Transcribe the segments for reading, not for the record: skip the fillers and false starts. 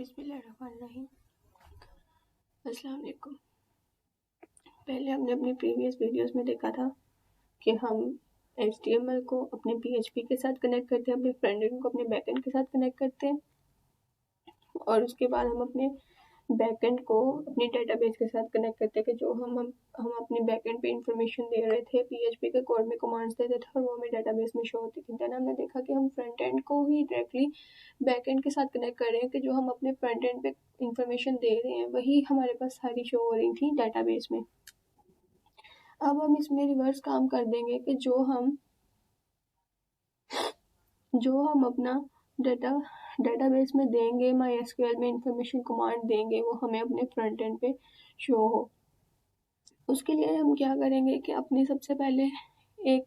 बिस्मिल्लाहिर्रहमानिर्रहीम। अस्सलाम वालेकुम। पहले हमने अपनी प्रीवियस वीडियोस में देखा था कि हम HTML को अपने PHP के साथ कनेक्ट करते हैं, अपने फ्रंट एंड को अपने बैक एंड के साथ कनेक्ट करते हैं और उसके बाद हम अपने बैक एंड को अपनी डेटाबेस के साथ कनेक्ट करते हैं कि जो हम अपने बैक एंड पे इंफॉर्मेशन दे रहे थे, PHP के कोड में कमांड्स देते थे और वो हमें डेटाबेस में शो होती थी। देन हमने देखा कि हम फ्रंट एंड को ही डायरेक्टली बैक एंड के साथ कनेक्ट कर रहे हैं कि जो हम अपने फ्रंट एंड पे इंफॉर्मेशन दे रहे हैं वही हमारे पास सारी शो हो रही थी डेटाबेस में। अब हम इसमें रिवर्स काम कर देंगे कि जो हम अपना डेटाबेस में देंगे, MySQL में इंफॉर्मेशन कमांड देंगे, वो हमें अपने फ्रंट एंड पे शो हो। उसके लिए हम क्या करेंगे कि अपनी सबसे पहले एक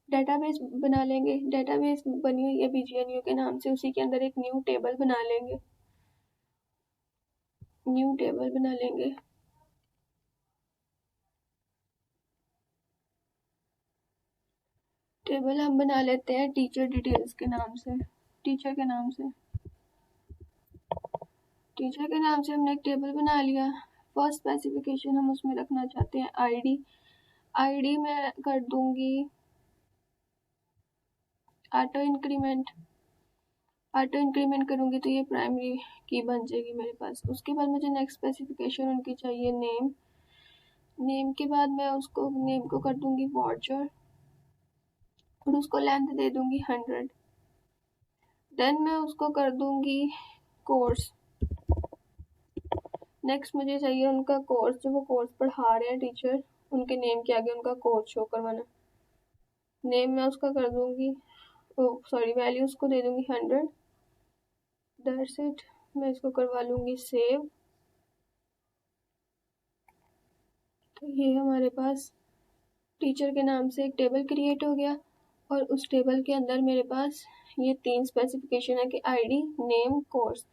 डेटाबेस बना लेंगे। डेटाबेस बनी हुई है BGNU के नाम से, उसी के अंदर एक न्यू टेबल बना लेंगे। टेबल हम बना लेते हैं टीचर डिटेल्स के नाम से। टीचर के नाम से हमने एक टेबल बना लिया। फर्स्ट स्पेसिफिकेशन हम उसमें रखना चाहते हैं आईडी में कर दूंगी ऑटो इंक्रीमेंट करूंगी तो ये प्राइमरी की बन जाएगी मेरे पास। उसके बाद मुझे नेक्स्ट स्पेसिफिकेशन उनकी चाहिए नेम के बाद मैं उसको नेम को कर दूंगी वॉचर और उसको लेंथ दे दूंगी 100। देन मैं उसको कर दूंगी कोर्स। नेक्स्ट मुझे चाहिए उनका कोर्स, जो वो कोर्स पढ़ा रहे हैं टीचर, उनके नेम के आगे उनका कोर्स शो करवाना। नेम मैं उसका कर दूंगी वैल्यू उसको दे दूंगी 100। That's it. मैं इसको करवा लूंगी सेव। तो ये हमारे पास टीचर के नाम से एक टेबल क्रिएट हो गया और उस टेबल के अंदर मेरे पास ये 3 स्पेसिफिकेशन है कि आईडी, नेम, कोर्स।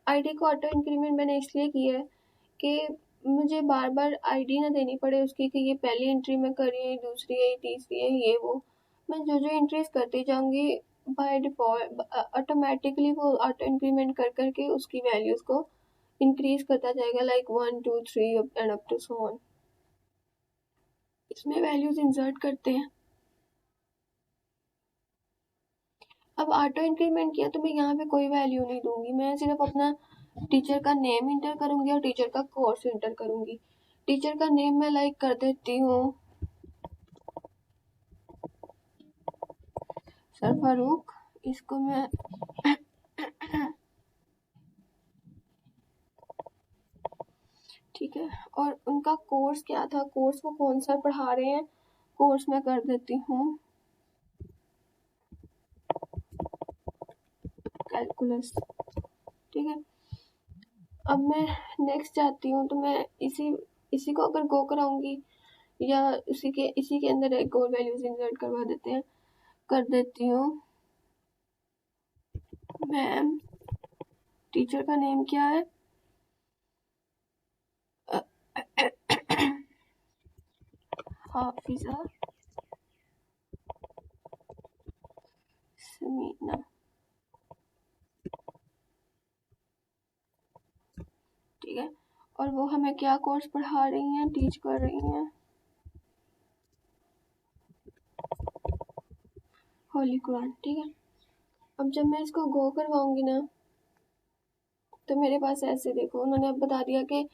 आईडी को ऑटो इंक्रीमेंट मैंने इसलिए किया है कि मुझे बार बार आईडी ना देनी पड़े उसकी कि ये पहली एंट्री में कर रही है, दूसरी है, तीसरी है, ये वो। मैं जो एंट्रीज करती जाऊंगी बाय डिफॉल्ट ऑटोमेटिकली वो ऑटो इंक्रीमेंट कर करके उसकी वैल्यूज को इंक्रीज करता जाएगा, like 1 2 3 and up to so on. इसमें वैल्यूज इंसर्ट करते हैं। अब ऑटो इंक्रीमेंट किया तो मैं यहाँ पे कोई वैल्यू नहीं दूंगी, मैं सिर्फ अपना टीचर का नेम इंटर करूंगी और टीचर का कोर्स इंटर करूंगी। टीचर का नेम मैं लाइक कर देती हूँ सर फारूक। इसको मैं ठीक है। और उनका कोर्स क्या था, कोर्स वो कौन सा पढ़ा रहे हैं, कोर्स मैं कर देती हूँ कैलकुलस। ठीक है। अब मैं नेक्स्ट जाती हूँ तो मैं इसी को अगर गो कराऊंगी या इसी के अंदर एक और वैल्यूज इंसर्ट करवा देते हैं, कर देती हूँ मैम। टीचर का नेम क्या है, हाफिजा समीना। ठीक है। और वो हमें क्या कोर्स पढ़ा रही हैं, टीच कर रही हैं होली कुरान। ठीक है। अब जब मैं इसको गो करवाऊंगी ना तो मेरे पास ऐसे देखो उन्होंने अब बता दिया कि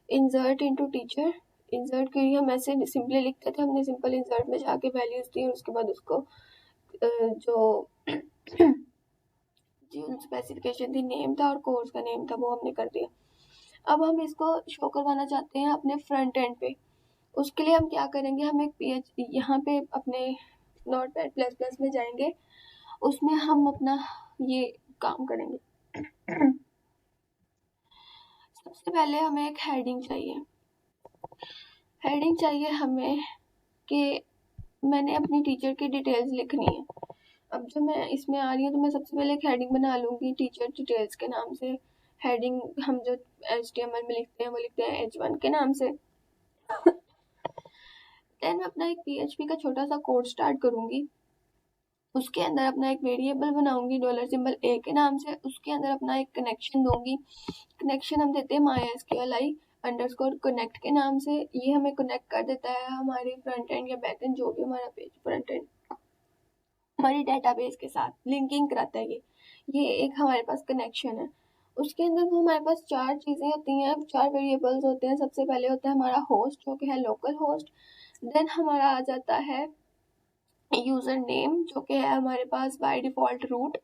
इंसर्ट इनटू टीचर। इंसर्ट के लिए हम ऐसे सिंपली लिखते थे, हमने सिंपल इंसर्ट में जाके वैल्यूज दी और उसके बाद उसको जो स्पेसिफिकेशन थी, नेम था और कोर्स का नेम था, वो हमने कर दिया। अब हम इसको शो करवाना चाहते हैं अपने फ्रंट एंड पे। उसके लिए हम क्या करेंगे, हम एक यहाँ पे अपने नोटपैड++ में जाएंगे, उसमें हम अपना ये काम करेंगे। सबसे पहले हमें एक हेडिंग चाहिए हमें कि मैंने अपनी टीचर की डिटेल्स लिखनी है। अब जब मैं इसमें आ रही हूँ तो मैं सबसे पहले एक हेडिंग बना लूँगी टीचर डिटेल्स के नाम से। हेडिंग हम जो HTML में लिखते हैं वो लिखते हैं H1 के नाम से। देन मैं अपना एक PHP का छोटा सा कोड स्टार्ट करूँगी उसके अंदर अपना एक वेरिएबल बनाऊंगी डॉलर सिंबल ए के नाम से, उसके अंदर अपना एक कनेक्शन दूंगी। कनेक्शन हम देते हैं MySQLi अंडरस्कोर कनेक्ट के नाम से। ये हमें कनेक्ट कर देता है हमारी फ्रंट एंड या बैक एंड, जो भी हमारा पेज फ्रंट एंड हमारी डेटाबेस के साथ लिंकिंग कराता है। ये एक हमारे पास कनेक्शन है। उसके अंदर वो हमारे पास 4 चीज़ें होती हैं, 4 वेरिएबल्स होते हैं। सबसे पहले होता है हमारा होस्ट, जो कि है लोकल होस्ट। देन हमारा आ जाता है यूज़र नेम, जो कि है हमारे पास बाय डिफ़ॉल्ट रूट।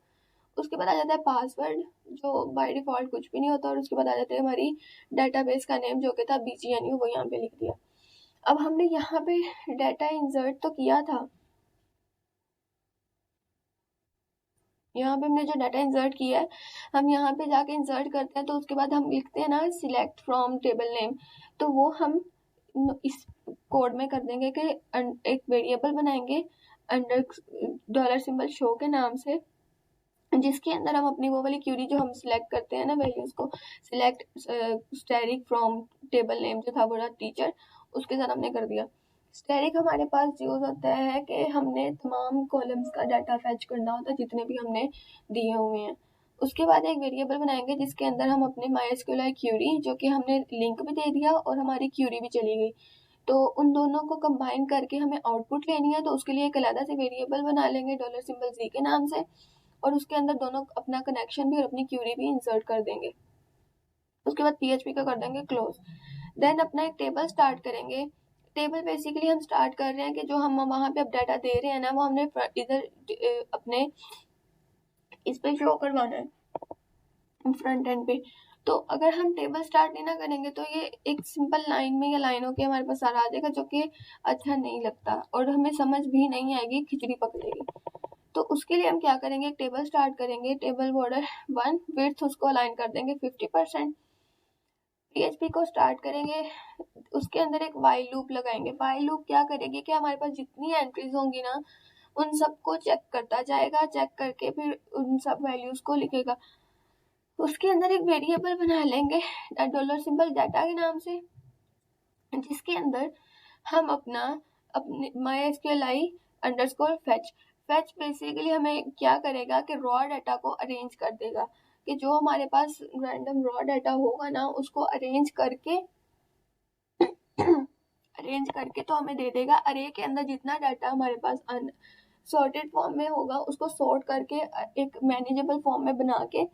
उसके बाद आ जाता है पासवर्ड, जो बाय डिफ़ॉल्ट कुछ भी नहीं होता। और उसके बाद आ जाता है हमारी डेटाबेस का नेम, जो कि था BGNU, वो यहाँ पे लिख दिया। अब हमने यहाँ पे डाटा इंसर्ट तो किया था, यहाँ पे हमने जो डाटा इंसर्ट किया है, हम यहाँ पे जाके इंसर्ट करते हैं तो उसके बाद हम लिखते हैं ना सिलेक्ट फ्रॉम टेबल नेम, तो वो हम इस कोड में कर देंगे कि एक वेरिएबल बनाएंगे अंडर डॉलर सिंबल शो के नाम से, जिसके अंदर हम अपनी वो वाली क्यूरी जो हम सिलेक्ट करते हैं ना वैल्यूज को, select static from table name जो था बड़ा टीचर, उसके साथ हमने कर दिया। स्टैटिक हमारे पास यूज होता है कि हमने तमाम कॉलम्स का डाटा फैच करना होता है जितने भी हमने दिए हुए हैं। उसके बाद एक वेरिएबल बनाएंगे जिसके अंदर हम अपने MySQLi क्यूरी, जो कि हमने लिंक भी दे दिया और हमारी क्यूरी भी चली गई, तो उन दोनों को कंबाइन करके हमें आउटपुट लेनी है। तो उसके लिए एक अलग से वेरिएबल बना लेंगे डॉलर सिंबल जी के नाम से, और उसके अंदर दोनों अपना कनेक्शन भी और अपनी क्यूरी भी इंसर्ट कर देंगे। उसके बाद PHP का कर देंगे क्लोज। देन अपना एक टेबल स्टार्ट करेंगे। टेबल बेसिकली हम स्टार्ट कर रहे हैं कि जो हम वहाँ पे अब डाटा दे रहे हैं ना, वो हमने इधर अपने इस पे शो करवाना है फ्रंट एंड पे। तो अगर हम टेबल स्टार्ट नहीं ना करेंगे तो ये एक सिंपल लाइन में या लाइनों के हमारे पास सारा आ जाएगा, जो कि अच्छा नहीं लगता और हमें समझ भी नहीं आएगी, खिचड़ी पकड़ेगी। तो उसके लिए हम क्या करेंगे, एक टेबल स्टार्ट करेंगे, टेबल बॉर्डर 1 विड्थ उसको अलाइन कर देंगे 50%। PHP को स्टार्ट करेंगे, उसके अंदर एक वाइल लूप लगाएंगे। वाइल लूप क्या करेगी कि हमारे पास जितनी एंट्रीज होंगी ना उन सबको चेक करता जाएगा, चेक करके फिर उन सब वैल्यूज को लिखेगा। उसके अंदर एक वेरिएबल बना लेंगे डॉलर सिंबल डाटा के नाम से, जिसके अंदर हम अपने MySQLi underscore fetch fetch basically हमें क्या करेगा कि रॉ डाटा को अरेंज कर देगा, कि जो हमारे पास रैंडम रॉ डाटा होगा ना उसको अरेंज करके तो हमें दे देगा। अरे के अंदर जितना डाटा हमारे पास सॉर्टेड फॉर्म में होगा उसको सॉर्ट करके एक मैनेजेबल फॉर्म में बना के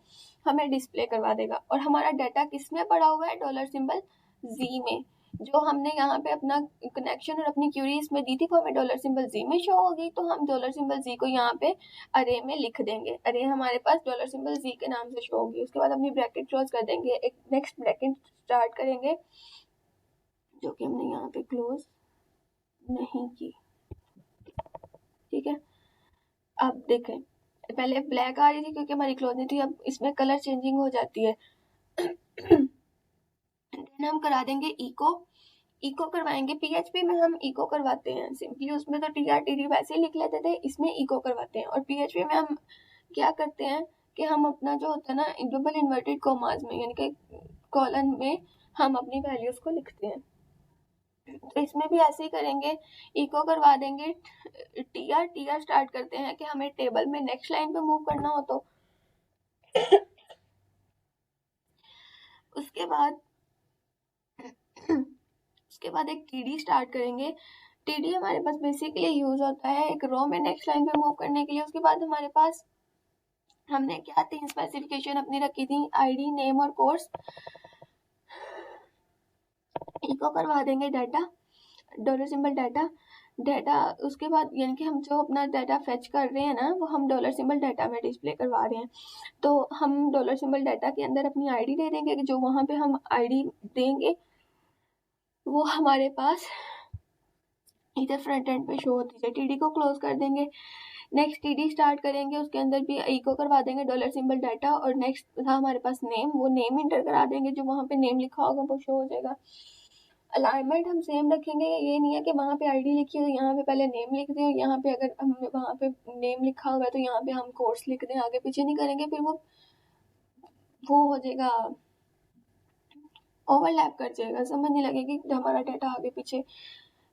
हमें डिस्प्ले करवा देगा। और हमारा डाटा किस में पड़ा हुआ है, डॉलर सिंबल जी में। जो हमने यहाँ पे अपना कनेक्शन और अपनी क्यूरी इसमें दी थी वो हमें डॉलर सिंबल जी में शो होगी, तो हम डॉलर सिंबल जी को यहाँ पे अरे में लिख देंगे। अरे हमारे पास डॉलर सिंबल जी के नाम से शो होगी। उसके बाद अपनी ब्रैकेट क्लोज कर देंगे, एक नेक्स्ट ब्रैकेट स्टार्ट करेंगे, जो कि हमने यहाँ पे क्लोज नहीं की। ठीक है, अब देखें, पहले ब्लैक आ रही थी क्योंकि हमारी क्लोज नहीं थी, अब इसमें कलर चेंजिंग हो जाती है। हम करा देंगे इको करवाएंगे। PHP में हम इको करवाते हैं सिंपली, उसमें तो TRTD वैसे ही लिख लेते थे, इसमें इको करवाते हैं। और PHP में हम क्या करते हैं कि हम अपना जो होता है ना डबल इन्वर्टेड कॉमास में, यानी कि कॉलन में हम अपनी वैल्यूज को लिखते हैं। तो इसमें भी ऐसे ही करेंगे, इको करवा देंगे TR स्टार्ट करते हैं कि हमें टेबल में नेक्स्ट लाइन पे मूव करना हो तो। उसके बाद एक TD स्टार्ट करेंगे। TD हमारे पास बेसिकली यूज होता है एक रो में नेक्स्ट लाइन पे मूव करने के लिए। उसके बाद हमारे पास हमने क्या 3 स्पेसिफिकेशन अपनी रखी थी, ID, नेम और कोर्स। इको करवा देंगे डाटा, डॉलर सिंबल डाटा। उसके बाद यानी कि हम जो अपना डाटा फेच कर रहे हैं ना वो हम डॉलर सिंबल डाटा में डिस्प्ले करवा रहे हैं। तो हम डॉलर सिंबल डाटा के अंदर अपनी ID दे देंगे, कि जो वहाँ पे हम ID देंगे वो हमारे पास इधर फ्रंट एंड पे शो होती है। TD को क्लोज कर देंगे, नेक्स्ट TD स्टार्ट करेंगे, उसके अंदर भी इको करवा देंगे डॉलर सिंबल डाटा। और नेक्स्ट था हमारे पास नेम, वो नेम इंटर करा देंगे, जो वहाँ पे नेम लिखा होगा वो शो हो जाएगा। अलाइनमेंट हम सेम रखेंगे, ये नहीं है कि वहाँ पे ID लिखी है तो यहाँ पे पहले नेम लिख दें, और यहाँ पे अगर हम वहाँ पे नेम लिखा हुआ है तो यहाँ पे हम कोर्स लिख दें, आगे पीछे नहीं करेंगे, फिर वो हो जाएगा, ओवरलैप कर जाएगा, समझ नहीं लगेगी हमारा डाटा आगे पीछे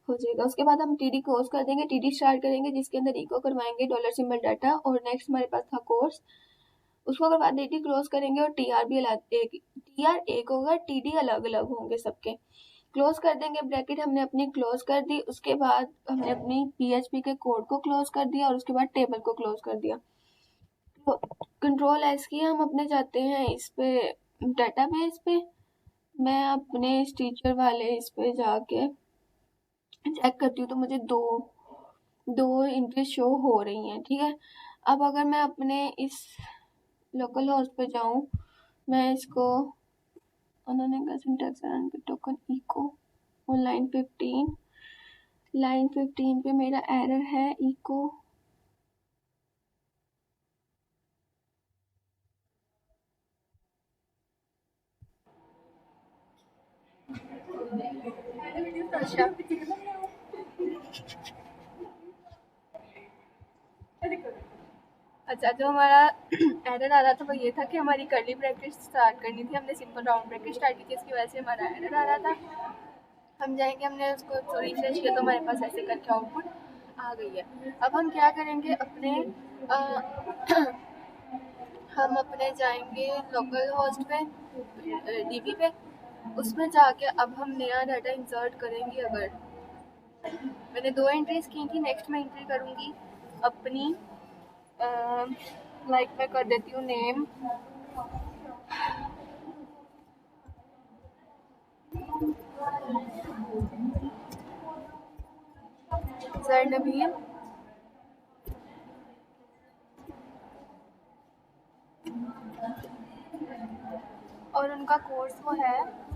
हो जाएगा। उसके बाद हम टीडी क्लोज कर देंगे, टीडी स्टार्ट करेंगे जिसके अंदर इको करवाएंगे डॉलर सिंबल डाटा, और नेक्स्ट हमारे पास था कोर्स, उसको करवा टीडी क्लोज करेंगे, और टीआर भी टीआर एक होगा, टीडी अलग अलग होंगे सबके। क्लोज कर देंगे ब्रैकेट, हमने अपनी क्लोज कर दी। उसके बाद हमने अपनी पीएचपी के कोड को क्लोज कर दिया, और उसके बाद टेबल को क्लोज कर दिया। तो कंट्रोल एस की हम अपने जाते हैं इस पे डेटाबेस पे, मैं अपने इस टीचर वाले इस पे जाके चेक करती हूँ, तो मुझे दो एंट्री शो हो रही हैं, ठीक है। अब अगर मैं अपने इस लोकल होस्ट पे जाऊँ, मैं इसको उन्होंने कहा सिंटैक्स टोकन इको, और लाइन 15 पे मेरा एरर है इको, अच्छा जो हमारा एरर आ रहा था वो ये था कि हमारी कर्ली ब्रैकेट स्टार्ट करनी थी, हमने सिंपल राउंड ब्रैकेट स्टार्ट की थी, इसकी वजह से हमारा एरर आ रहा था। हम जाएंगे, हमने उसको रिफ्रेश किया तो हमारे पास ऐसे करके आउटपुट आ गई है। अब हम क्या करेंगे, हम अपने जाएंगे लोकल होस्ट पे, डीबी पे, उसमें जाके अब हम नया डाटा इंसर्ट करेंगे। अगर मैंने 2 एंट्रीज की थी, नेक्स्ट मैं एंट्री करूँगी अपनी, लाइक मैं कर देती हूँ नेम, सरनवीन, और उनका कोर्स वो है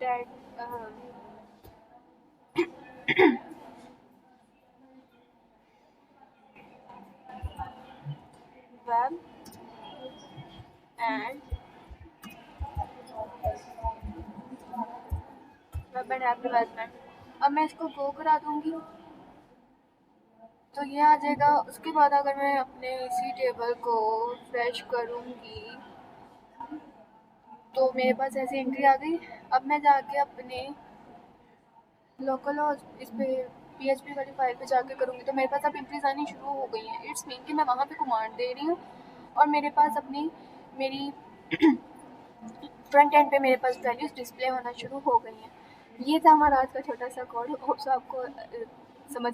वेब एंड ऐप डेवलपमेंट। अब मैं इसको गो करा दूंगी तो ये आ जाएगा। उसके बाद अगर मैं अपने इसी टेबल को फ्रेश करूंगी तो मेरे पास ऐसी एंट्री आ गई। अब मैं जाके अपने लोकल होस्ट इस पे पीएचपी वाली फाइल पे जाके करूँगी तो मेरे पास अब एंट्रीज आनी शुरू हो गई हैं। इट्स मीन कि मैं वहाँ पे कमांड दे रही हूँ और मेरे पास मेरी फ्रंट एंड पे मेरे पास वैल्यूज डिस्प्ले होना शुरू हो गई हैं। ये था हमारा आज का छोटा सा कोड। होप्स आपको समझ